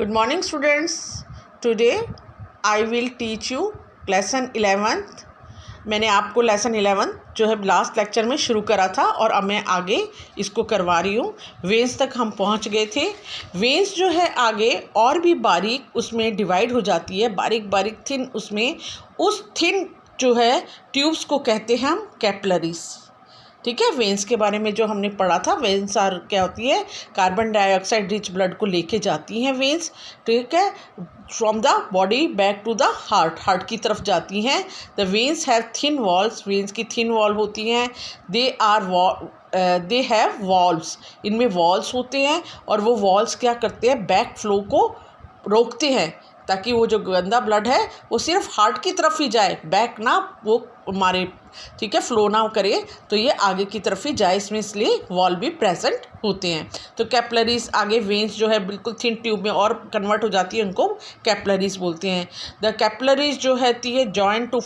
Good morning students. Today I will teach you lesson 11th. मैंने आपको lesson 11 जो है लास्ट लेक्चर में शुरू करा था और अब मैं आगे इसको करवा रही हूँ। वेंस तक हम पहुँच गए थे। वेंस जो है आगे और भी बारीक उसमें डिवाइड हो जाती है, बारीक बारीक थिन, उसमें उस थिन जो है ट्यूब्स को कहते हैं हम कैपिलरीज। ठीक है, वेंस के बारे में जो हमने पढ़ा था, वेंस आर क्या होती है, कार्बन डाइऑक्साइड रिच ब्लड को लेके जाती हैं वेंस। ठीक है, from the body back to the heart की तरफ जाती हैं। The veins have thin walls, veins की थिन वॉल होती हैं। दे हैव वॉल्स, इनमें वॉल्स होते हैं और वो वॉल्स क्या करते हैं, बैक फ्लो को रोकते हैं ताकि वो जो गंदा ब्लड है वो सिर्फ हार्ट की तरफ ही जाए, बैक ना वो हमारे, ठीक है, फ्लो ना करे, तो ये आगे की तरफ ही जाए, इसमें इसलिए वॉल भी प्रेजेंट होते हैं। तो कैपिलरीज आगे वेंस जो है बिल्कुल थिन ट्यूब में और कन्वर्ट हो जाती है, उनको कैपिलरीज बोलते हैं। द कैपिलरीज जो रहती है जॉइन टू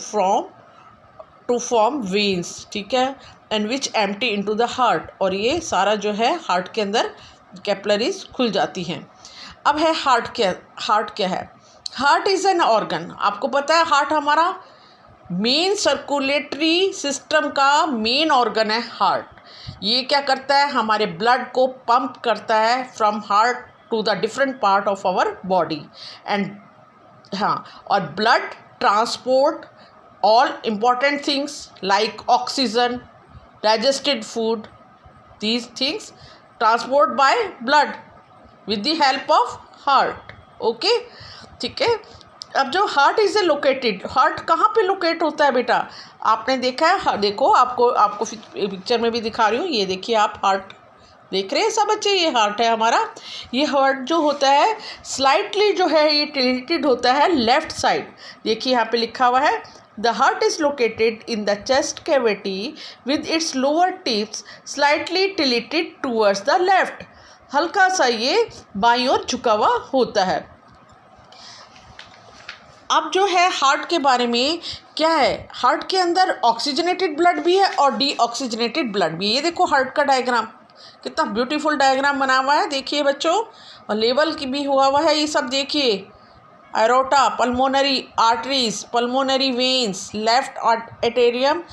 फॉर्म वेंस, ठीक है, and which empty into the heart, और ये सारा जो है हार्ट के अंदर कैपिलरीज खुल जाती हैं। अब है हार्ट क्या है। Heart is an organ. आपको पता है हार्ट हमारा मेन सर्कुलेटरी सिस्टम का मेन ऑर्गन है हार्ट। ये क्या करता है, हमारे ब्लड को पंप करता है from heart to the different part of our body and और blood transport all important things like oxygen, digested food, these things transport by blood with the help of heart. Okay, ठीक है। अब जो heart is located, heart कहाँ पे locate होता है बेटा, आपने देखा है, देखो आपको पिक्चर में भी दिखा रही हूँ, ये देखिए आप हार्ट देख रहे हैं सब बच्चे, ये हार्ट है हमारा। ये हार्ट जो होता है स्लाइटली जो है ये टिल्टेड होता है लेफ्ट साइड। देखिए यहाँ पे लिखा हुआ है, the heart is located in the chest cavity with its lower tips slightly tilted towards the left. हल्का सा ये बाईं ओर झुका हुआ होता है। अब जो है हार्ट के बारे में क्या है, हार्ट के अंदर ऑक्सीजनेटेड ब्लड भी है और डीऑक्सीजनेटेड ब्लड भी है। ये देखो हार्ट का डायग्राम, कितना ब्यूटीफुल डायग्राम बना हुआ है, देखिए बच्चों, और लेवल की भी हुआ है ये सब। देखिए aorta, pulmonary arteries, pulmonary veins, left atrium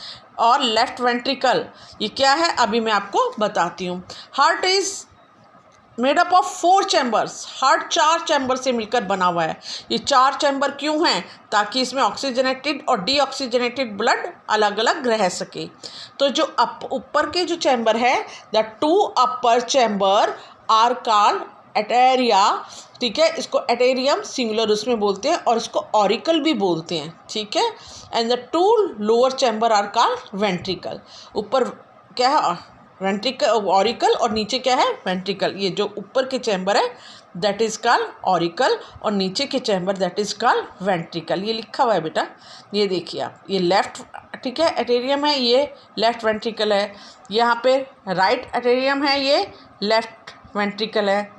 और लेफ्ट वेंट्रिकल। ये क्या है अभी मैं आपको बताती हूँ। Heart is made up of 4 chambers. Heart 4 chamber से मिलकर बना हुआ है। ये 4 चैम्बर क्यों हैं, ताकि इसमें ऑक्सीजनेटेड और डीऑक्सीजनेटेड ब्लड अलग अलग रह सके। तो जो ऊपर के जो चैम्बर है, the 2 upper chamber are called atria, ठीक है, इसको एटेरियम सिंगुलर उसमें बोलते हैं और इसको ऑरिकल भी बोलते हैं, ठीक है। And the 2 lower chamber are called ventricle. ऊपर क्या है, वेंट्रिकल, ऑरिकल, और नीचे क्या है, वेंट्रिकल। ये जो ऊपर के चैम्बर है दैट इज़ कॉल्ड ऑरिकल और नीचे के chamber that is called ventricle. ये लिखा हुआ है बेटा, ये देखिए आप, ये लेफ्ट, ठीक है, एटेरियम है, ये लेफ्ट वेंट्रिकल है। यहाँ पे राइट एटेरियम है, ये लेफ्ट वेंट्रिकल है।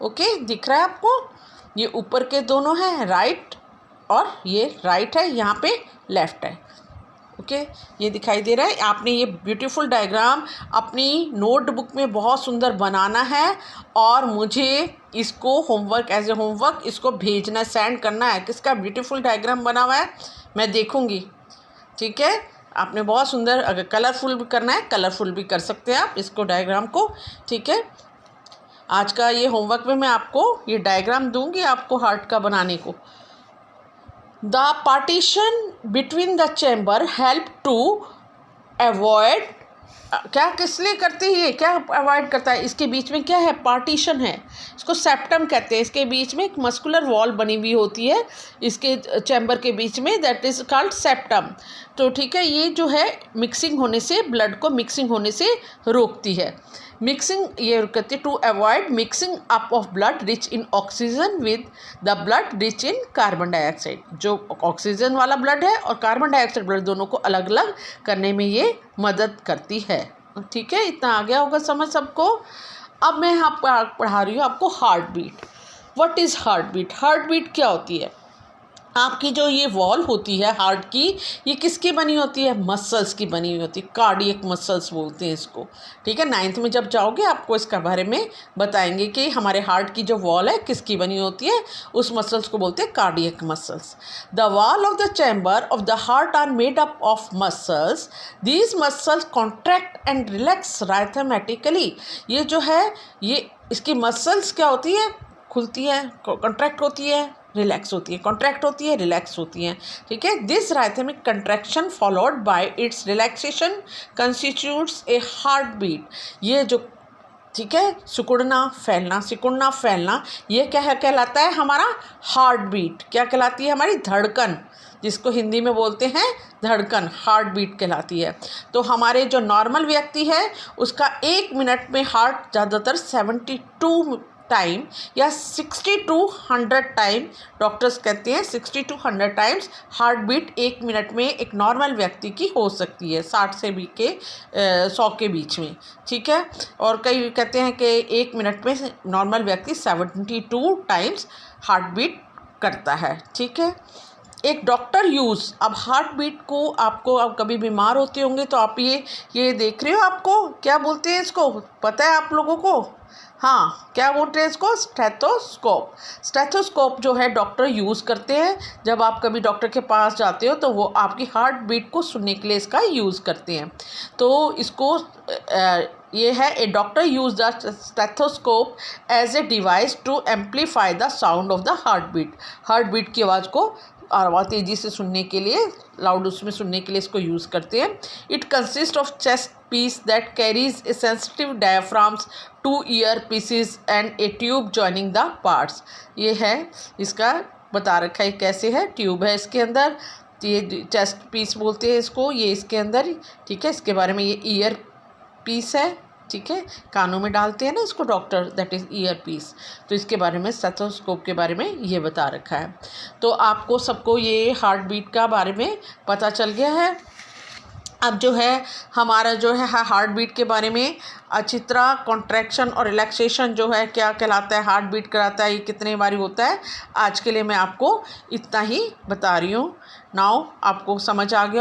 ओके, दिख रहा है आपको, ये ऊपर के दोनों हैं राइट, और ये राइट है, यहाँ पे लेफ्ट है। ओके, ये दिखाई दे रहा है। आपने ये ब्यूटीफुल डायग्राम अपनी नोटबुक में बहुत सुंदर बनाना है और मुझे इसको होमवर्क, एज ए होमवर्क इसको भेजना, सेंड करना है। किसका ब्यूटीफुल डायग्राम बना हुआ है मैं देखूंगी, ठीक है। आपने बहुत सुंदर, अगर कलरफुल भी करना है कलरफुल भी कर सकते हैं आप इसको, डायग्राम को, ठीक है। आज का ये होमवर्क में मैं आपको ये डायग्राम दूंगी आपको हार्ट का बनाने को। The partition between the chamber help to avoid, क्या किस लिए करते हैं, ये क्या अवॉइड करता है, इसके बीच में क्या है, पार्टीशन है, इसको सेप्टम कहते हैं। इसके बीच में एक मस्कुलर वॉल बनी हुई होती है इसके चैम्बर के बीच में, दैट इज़ कॉल्ड सेप्टम। तो ठीक है, ये जो है मिक्सिंग होने से, ब्लड को मिक्सिंग होने से रोकती है। मिक्सिंग ये कहते हैं to avoid mixing up of blood rich in oxygen with the blood rich in carbon dioxide. जो ऑक्सीजन वाला ब्लड है और कार्बन डाइऑक्साइड ब्लड, दोनों को अलग अलग करने में ये मदद करती है, ठीक है। इतना आ गया होगा समझ सबको। अब मैं यहाँ पढ़ा रही हूँ आपको heart beat. What is heart beat, heart beat क्या होती है। आपकी जो ये वॉल होती है हार्ट की, ये किसकी बनी होती है? मसल्स की बनी हुई होती है, कार्डियक मसल्स बोलते हैं इसको। ठीक है, 9th में जब जाओगे आपको इसका बारे में बताएंगे कि हमारे हार्ट की जो वॉल है किसकी बनी होती है, उस मसल्स को बोलते हैं cardiac muscles. The wall of the chamber of the heart are made up of muscles, these muscles contract and relax rhythmically. ये जो है ये इसकी मसल्स क्या होती है? खुलती है, कॉन्ट्रैक्ट होती है, रिलैक्स होती है, कॉन्ट्रैक्ट होती है, रिलैक्स होती हैं। ठीक है, this rhythmic contraction followed by its relaxation constitutes a heart beat. ये जो ठीक है सिकुड़ना फैलना ये क्या है कहलाता है? हमारा हार्ट बीट। क्या कहलाती है? हमारी धड़कन, जिसको हिंदी में बोलते हैं धड़कन, हार्ट बीट कहलाती है। तो हमारे जो नॉर्मल व्यक्ति है उसका 1 मिनट में हार्ट ज़्यादातर 72 टाइम या 60 to 100 टाइम, डॉक्टर्स कहते हैं 60 to 100 times heart beat 1 minute में एक नॉर्मल व्यक्ति की हो सकती है, 60 से 100 के बीच में। ठीक है, और कई कहते हैं कि 1 मिनट में नॉर्मल व्यक्ति 72 टाइम्स हार्ट बीट करता है। ठीक है, एक डॉक्टर यूज़, अब हार्ट बीट को आपको, अब कभी बीमार होते होंगे तो आप ये देख रहे हो, आपको क्या बोलते हैं इसको पता है आप लोगों को? हाँ, क्या बोलते हैं इसको? स्टेथोस्कोप। स्टेथोस्कोप जो है डॉक्टर यूज़ करते हैं। जब आप कभी डॉक्टर के पास जाते हो तो वो आपकी हार्ट बीट को सुनने के लिए इसका यूज़ करते हैं। तो इसको ये है, a doctor use the stethoscope as a device to amplify the sound of the heart beat. Heart beat की आवाज़ को आवाज़ तेज़ी से सुनने के लिए, लाउड उसमें सुनने के लिए इसको यूज़ करते हैं। It consist of chest piece that carries a sensitive diaphragms, 2 ear pieces and a tube joining the parts. ये है, इसका बता रखा है कैसे है, ट्यूब है इसके अंदर, ये चेस्ट पीस बोलते हैं इसको, ये इसके अंदर। ठीक है, इसके बारे में, ये ईयर पीस है। ठीक है, कानों में डालते हैं ना इसको doctor, that is ear piece. तो इसके बारे में, स्टेथोस्कोप के बारे में ये बता रखा है। तो आपको सबको ये हार्ट बीट का बारे में पता चल गया है। अब जो है हमारा जो है हार्ट बीट के बारे में अच्छी तरह, कॉन्ट्रैक्शन और रिलैक्सेशन जो है क्या कहलाता है, हार्ट बीट कराता है, ये कितने बारी होता है, आज के लिए मैं आपको इतना ही बता रही हूँ। नाउ आपको समझ आ गया।